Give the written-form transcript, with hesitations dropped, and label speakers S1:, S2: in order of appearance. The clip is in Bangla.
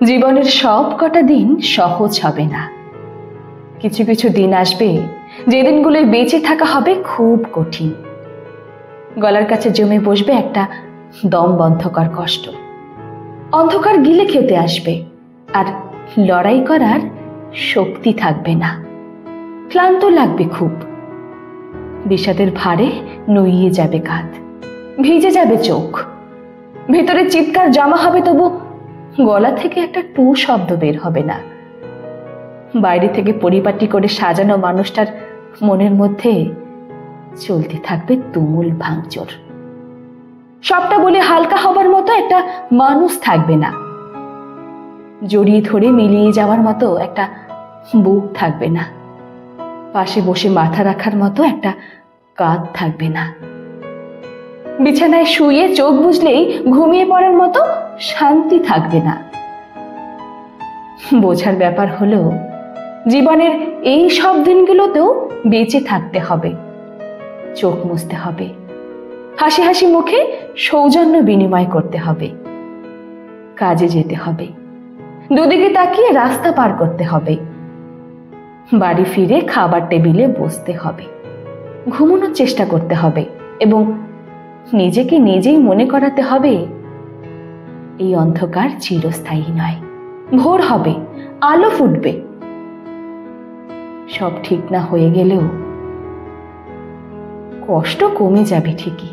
S1: জীবনের সব কটা দিন সহজ হবে না। কিছু কিছু দিন আসবে যে দিনগুলোয় বেঁচে থাকা হবে খুব কঠিন। গলার কাছে জমে বসবে একটা দম বন্ধকর কষ্ট। অন্ধকার গিলে খেতে আসবে, আর লড়াই করার শক্তি থাকবে না। ক্লান্ত লাগবে খুব। বিষাদের ভারে নুইয়ে যাবে কাঁধ, ভিজে যাবে চোখ। ভেতরে চিৎকার জমা হবে, তবু গলা থেকে একটা টু শব্দ বের হবে না। বাইরে থেকে পরিপাটি করে সাজানো মানুষটার মনের মধ্যে চলতে থাকবে তুমুল ভাঙচুর। সবটা বলে হালকা হবার মতো একটা মানুষ থাকবে না। জড়িয়ে ধরে মিলিয়ে যাওয়ার মতো একটা বুক থাকবে না। পাশে বসে মাথা রাখার মতো একটা কাঁধ থাকবে না। বিছানায় শুয়ে চোখ বুজলেই ঘুমিয়ে পড়ার মতো শান্তি থাকবে না। বোঝার ব্যাপার হলো, জীবনের এই সব দিনগুলোতেও বেঁচে থাকতে হবে। চোখ মুছতে হবে, হাসি হাসি মুখে সৌজন্য বিনিময় করতে হবে। কাজে যেতে হবে, দুদিকে তাকিয়ে রাস্তা পার করতে হবে। বাড়ি ফিরে খাবার টেবিলে বসতে হবে, ঘুমানোর চেষ্টা করতে হবে এবং নিজেকে নিজেই মনে করাতে হবে এই অন্ধকার চিরস্থায়ী নয়। ভোর হবে, আলো ফুটবে। সব ঠিক না হয়ে গেলেও কষ্ট কমে যাবে ঠিকই।